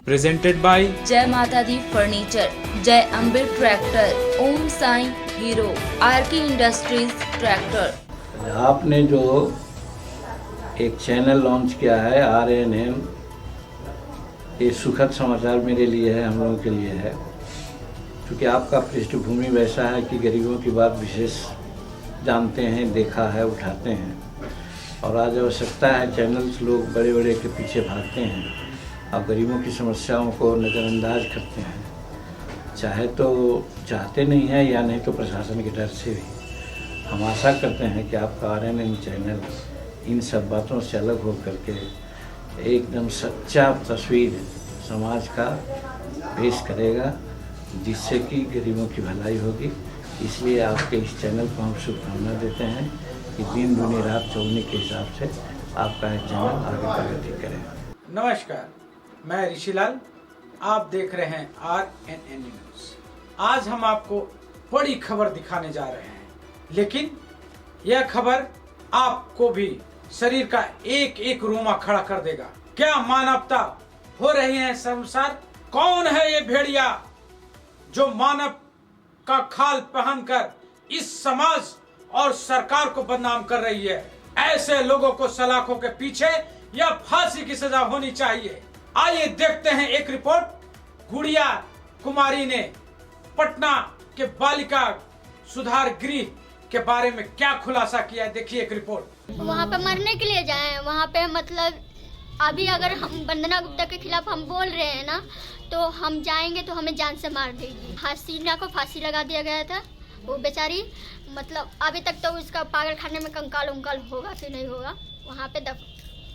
Presented by जय माता Di furniture, Jai Ambe tractor, Om Sai Hero, RK Industries tractor. आपने जो एक चैनल लॉन्च किया है RNN, ये सुखद समाचार मेरे लिए है, हम लोगों के लिए है, क्योंकि आपका पृष्ठभूमि वैसा है कि गरीबों की बात विशेष जानते हैं, देखा है, उठाते हैं। और आज आवश्यकता है, चैनल्स लोग बड़े बड़े के पीछे भागते हैं और गरीबों की समस्याओं को नज़रअंदाज करते हैं, चाहे तो चाहते नहीं हैं या नहीं तो प्रशासन के डर से भी। हम आशा करते हैं कि आपका RNN चैनल इन सब बातों से अलग हो करके एकदम सच्चा तस्वीर समाज का पेश करेगा, जिससे कि गरीबों की भलाई होगी। इसलिए आपके इस चैनल को हम शुभकामना देते हैं कि दिन दुनी रात चौगुनी के हिसाब से आपका ये चैनल आगे प्रगति करे। नमस्कार, मैं ऋषिलाल, आप देख रहे हैं RNN न्यूज। आज हम आपको बड़ी खबर दिखाने जा रहे हैं, लेकिन यह खबर आपको भी शरीर का एक एक रोमा खड़ा कर देगा। क्या मानवता हो रही है शर्मसार? कौन है ये भेड़िया जो मानव का खाल पहनकर इस समाज और सरकार को बदनाम कर रही है? ऐसे लोगों को सलाखों के पीछे या फांसी की सजा होनी चाहिए। आइए देखते हैं एक रिपोर्ट। गुड़िया कुमारी ने पटना के बालिका सुधार गृह के बारे में क्या खुलासा किया, देखिए एक रिपोर्ट। वहाँ पे मरने के लिए जाए, वहाँ पे मतलब अभी अगर हम वंदना गुप्ता के खिलाफ हम बोल रहे हैं ना, तो हम जाएंगे तो हमें जान से मार देगी। हसीना को फांसी लगा दिया गया था, वो बेचारी मतलब अभी तक तो उसका पागल खाने में कंकाल उंकाल होगा कि नहीं होगा, वहाँ पे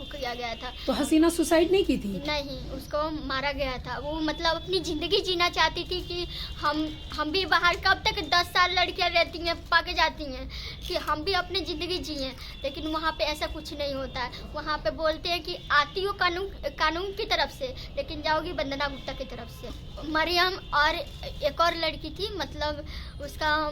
किया गया था। तो हसीना सुसाइड नहीं की थी? नहीं, उसको मारा गया था। वो मतलब अपनी ज़िंदगी जीना चाहती थी कि हम भी बाहर, कब तक 10 साल लड़कियां रहती हैं, पाके जाती हैं कि हम भी अपनी ज़िंदगी जिएं, लेकिन वहाँ पे ऐसा कुछ नहीं होता है। वहाँ पे बोलते हैं कि आती हो कानून की तरफ से, लेकिन जाओगी वंदना गुप्ता की तरफ से। मरियम और एक और लड़की थी, मतलब उसका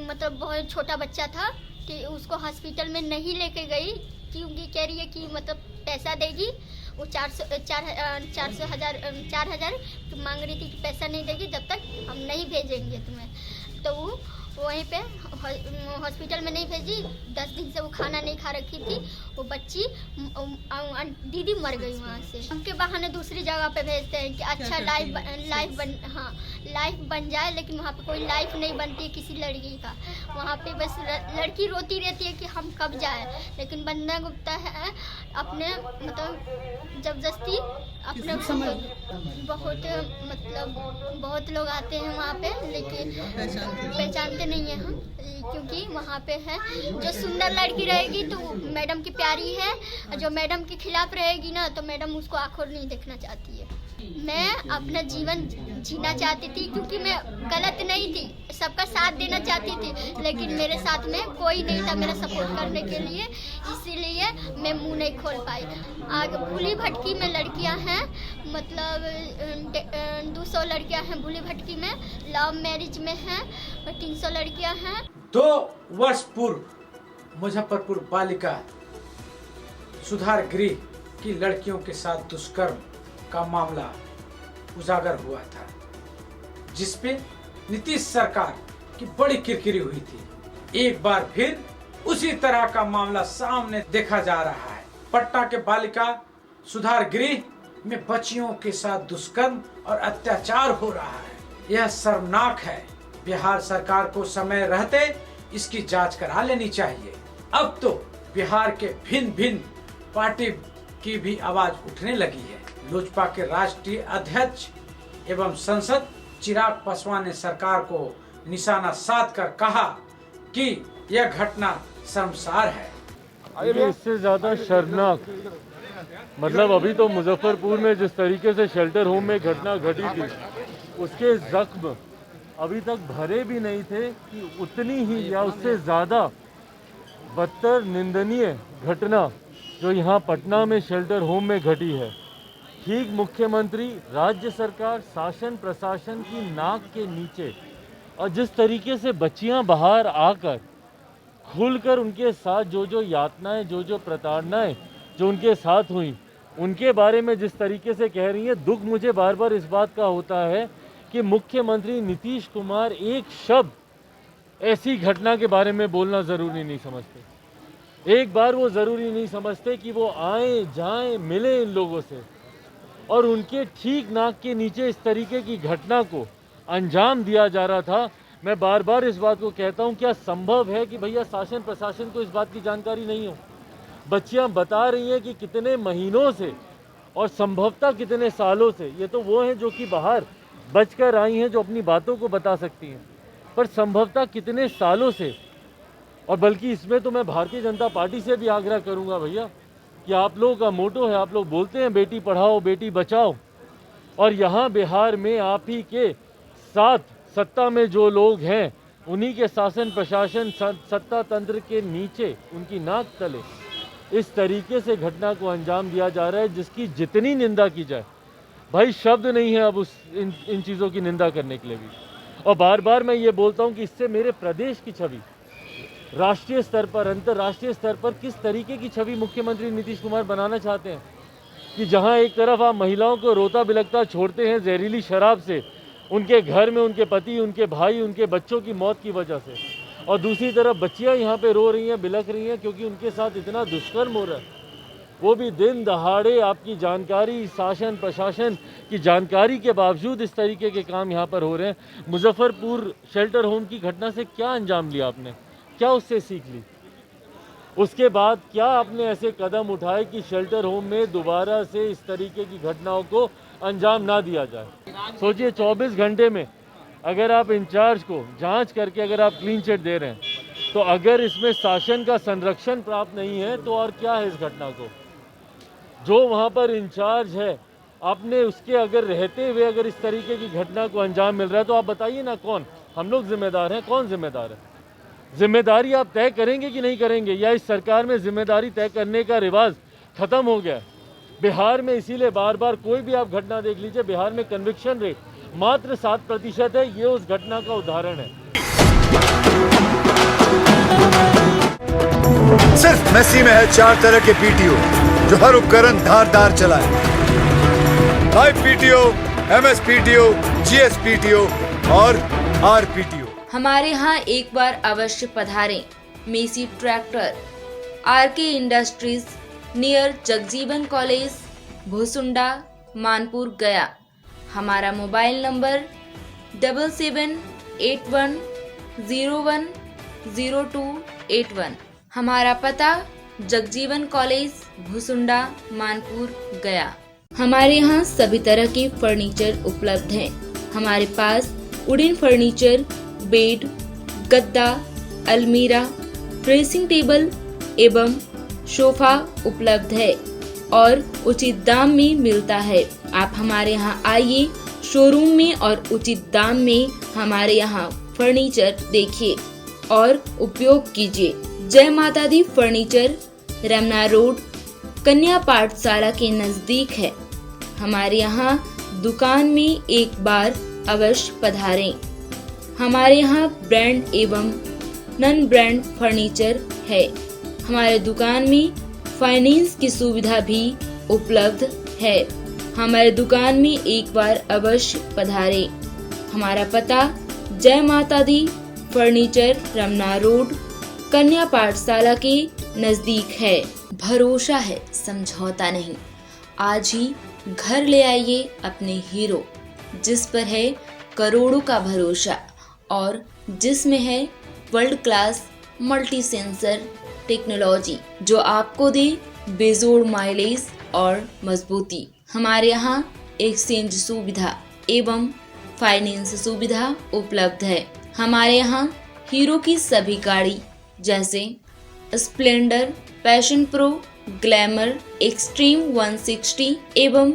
मतलब बहुत छोटा बच्चा था कि उसको हॉस्पिटल में नहीं लेके गई क्योंकि कह रही है कि मतलब पैसा देगी, वो 4,000 मांग रही थी कि पैसा नहीं देगी जब तक हम नहीं भेजेंगे तुम्हें। तो वो वहीं पे हॉस्पिटल में नहीं भेजी। 10 दिन से वो खाना नहीं खा रखी थी। वो बच्ची दीदी मर गई वहाँ से। उनके बहाने दूसरी जगह पे भेजते हैं कि अच्छा लाइफ बन जाए, लेकिन वहाँ पे कोई लाइफ नहीं बनती है किसी लड़की का। वहाँ पे बस लड़की रोती रहती है कि हम कब जाए, लेकिन वंदना गुप्ता है अपने मतलब जबरदस्ती अपने बहुत लोग आते हैं वहाँ पे, लेकिन पहचानते नहीं है हम, क्योंकि वहाँ पे है जो सुंदर लड़की रहेगी तो मैडम की प्यारी है, जो मैडम के खिलाफ रहेगी ना तो मैडम उसको आंखों नहीं देखना चाहती है। मैं अपना जीवन जीना चाहती थी क्योंकि मैं गलत नहीं थी, सबका साथ देना चाहती थी, लेकिन मेरे साथ में कोई नहीं था मेरा सपोर्ट करने के लिए, इसीलिए मैं मुंह नहीं खोल पाई। आगे भूली भटकी में लड़कियां हैं, मतलब 200 लड़कियां हैं भूली भटकी में, लव मैरिज में हैं 300 लड़कियां हैं। 2 वर्ष पूर्व मुजफ्फरपुर बालिका सुधार गृह की लड़कियों के साथ दुष्कर्म का मामला उजागर हुआ था, जिसपे नीतीश सरकार की बड़ी किरकिरी हुई थी। एक बार फिर उसी तरह का मामला सामने देखा जा रहा है। पटना के बालिका सुधार गृह में बच्चियों के साथ दुष्कर्म और अत्याचार हो रहा है। यह शर्मनाक है। बिहार सरकार को समय रहते इसकी जांच करा लेनी चाहिए। अब तो बिहार के भिन्न भिन्न पार्टी की भी आवाज उठने लगी है। लोजपा के राष्ट्रीय अध्यक्ष एवं सांसद चिराग पासवान ने सरकार को निशाना साधकर कहा कि यह घटना शर्मसार है। इससे ज्यादा शर्मनाक मतलब अभी तो मुजफ्फरपुर में जिस तरीके से शेल्टर होम में घटना घटी थी, उसके जख्म अभी तक भरे भी नहीं थे कि उतनी ही या उससे ज़्यादा बदतर निंदनीय घटना जो यहाँ पटना में शेल्टर होम में घटी है, ठीक मुख्यमंत्री, राज्य सरकार, शासन प्रशासन की नाक के नीचे, और जिस तरीके से बच्चियाँ बाहर आकर खुलकर उनके साथ जो यातनाएं, जो प्रताड़नाएं जो उनके साथ हुई, उनके बारे में जिस तरीके से कह रही हैं, दुख मुझे बार बार इस बात का होता है कि मुख्यमंत्री नीतीश कुमार एक शब्द ऐसी घटना के बारे में बोलना ज़रूरी नहीं समझते। एक बार वो ज़रूरी नहीं समझते कि वो आए जाएं मिलें इन लोगों से, और उनके ठीक नाक के नीचे इस तरीके की घटना को अंजाम दिया जा रहा था। मैं बार बार इस बात को कहता हूं, क्या संभव है कि भैया शासन प्रशासन को इस बात की जानकारी नहीं हो? बच्चियां बता रही हैं कि कितने महीनों से और संभवतः कितने सालों से, ये तो वो हैं जो कि बाहर बचकर आई हैं, जो अपनी बातों को बता सकती हैं, पर संभवतः कितने सालों से। और बल्कि इसमें तो मैं भारतीय जनता पार्टी से भी आग्रह करूंगा भैया कि आप लोगों का मोटो है, आप लोग बोलते हैं बेटी पढ़ाओ बेटी बचाओ, और यहाँ बिहार में आप ही के साथ सत्ता में जो लोग हैं, उन्हीं के शासन प्रशासन सत्ता तंत्र के नीचे उनकी नाक तले इस तरीके से घटना को अंजाम दिया जा रहा है, जिसकी जितनी निंदा की जाए भाई शब्द नहीं है अब इन चीज़ों की निंदा करने के लिए भी। और बार बार मैं ये बोलता हूँ कि इससे मेरे प्रदेश की छवि राष्ट्रीय स्तर पर, अंतर्राष्ट्रीय स्तर पर किस तरीके की छवि मुख्यमंत्री नीतीश कुमार बनाना चाहते हैं कि जहां एक तरफ आप महिलाओं को रोता बिलखता छोड़ते हैं जहरीली शराब से, उनके घर में उनके पति, उनके भाई, उनके बच्चों की मौत की वजह से, और दूसरी तरफ बच्चियां यहां पे रो रही हैं, बिलख रही हैं क्योंकि उनके साथ इतना दुष्कर्म हो रहा है, वो भी दिन दहाड़े। आपकी जानकारी, शासन प्रशासन की जानकारी के बावजूद इस तरीके के काम यहाँ पर हो रहे हैं। मुजफ्फरपुर शेल्टर होम की घटना से क्या अंजाम लिया आपने, क्या उससे सीख ली? उसके बाद क्या आपने ऐसे कदम उठाए कि शेल्टर होम में दोबारा से इस तरीके की घटनाओं को अंजाम ना दिया जाए? सोचिए 24 घंटे में अगर आप इंचार्ज को जांच करके अगर आप क्लीन चिट दे रहे हैं, तो अगर इसमें शासन का संरक्षण प्राप्त नहीं है तो और क्या है इस घटना को? जो वहाँ पर इंचार्ज है, आपने उसके अगर रहते हुए अगर इस तरीके की घटना को अंजाम मिल रहा है, तो आप बताइए ना कौन? हम लोग जिम्मेदार हैं? कौन जिम्मेदार है? जिम्मेदारी आप तय करेंगे कि नहीं करेंगे, या इस सरकार में जिम्मेदारी तय करने का रिवाज खत्म हो गया? बिहार में इसीलिए बार बार कोई भी आप घटना देख लीजिए, बिहार में कन्विक्शन रेट मात्र 7% है। ये उस घटना का उदाहरण है। सिर्फ मेसी में है 4 तरह के पीटीओ जो हर उपकरण धारदार चलाए। Live PTO, MS PTO, GS PTO और आरपीटीओ। हमारे यहाँ एक बार अवश्य पधारें। Massey tractor, RK Industries, near Jagjivan college, Bhusunda, Manpur, Gaya. हमारा मोबाइल नंबर 7781010281। हमारा पता जगजीवन कॉलेज, भूसुंडा, मानपुर, गया। हमारे यहाँ सभी तरह के फर्नीचर उपलब्ध हैं। हमारे पास वुडन फर्नीचर, बेड, गद्दा, अलमीरा, ड्रेसिंग टेबल एवं सोफा उपलब्ध है और उचित दाम में मिलता है। आप हमारे यहाँ आइए शोरूम में और उचित दाम में हमारे यहाँ फर्नीचर देखिए और उपयोग कीजिए। जय माता दी फर्नीचर रमना रोड, कन्या पाठशाला के नजदीक है। हमारे यहाँ दुकान में एक बार अवश्य पधारें। हमारे यहाँ ब्रांड एवं नॉन ब्रांड फर्नीचर है। हमारे दुकान में फाइनेंस की सुविधा भी उपलब्ध है। हमारे दुकान में एक बार अवश्य पधारें। हमारा पता जय माता दी फर्नीचर रमना रोड, कन्या पाठशाला के नजदीक है। भरोसा है, समझौता नहीं। आज ही घर ले आइए अपने हीरो, जिस पर है करोड़ों का भरोसा और जिसमें है world class multi sensor technology, जो आपको दे बेजोड़ माइलेज और मजबूती। हमारे यहाँ एक्सचेंज सुविधा एवं फाइनेंस सुविधा उपलब्ध है। हमारे यहाँ हीरो की सभी गाड़ी जैसे Splendor, passion pro, glamour, extreme 160 एवं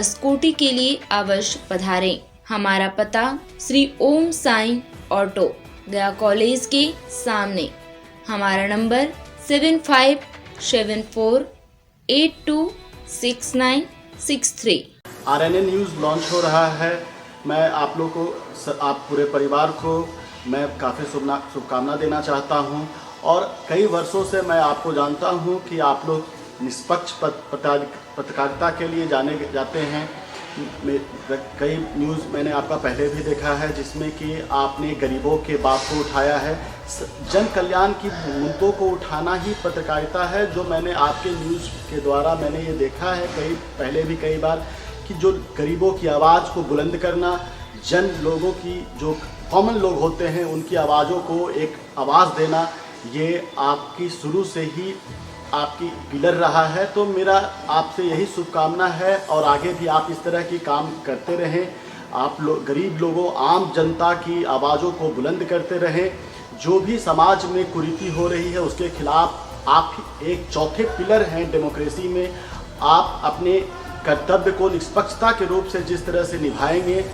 स्कूटी के लिए अवश्य पधारें। हमारा पता श्री ओम साई ऑटो, गया कॉलेज के सामने। हमारा नंबर 7574826963। RNA न्यूज़ लॉन्च हो रहा है। मैं आप लोग को, आप पूरे परिवार को मैं काफ़ी शुभकामना देना चाहता हूं और कई वर्षों से मैं आपको जानता हूं कि आप लोग निष्पक्ष पत्रकारिता के लिए जाने जाते हैं। कई न्यूज़ मैंने आपका पहले भी देखा है जिसमें कि आपने गरीबों के बात को उठाया है। जन कल्याण की मुद्दों को उठाना ही पत्रकारिता है, जो मैंने आपके न्यूज़ के द्वारा मैंने ये देखा है पहले भी कई बार कि जो गरीबों की आवाज़ को बुलंद करना, जन लोगों की जो कॉमन लोग होते हैं उनकी आवाज़ों को एक आवाज़ देना, ये आपकी शुरू से ही आपकी पिलर रहा है। तो मेरा आपसे यही शुभकामना है और आगे भी आप इस तरह की काम करते रहें। आप लोग गरीब लोगों, आम जनता की आवाज़ों को बुलंद करते रहें। जो भी समाज में कुरीति हो रही है उसके खिलाफ आप एक चौथे पिलर हैं डेमोक्रेसी में। आप अपने कर्तव्य को निष्पक्षता के रूप से जिस तरह से निभाएंगे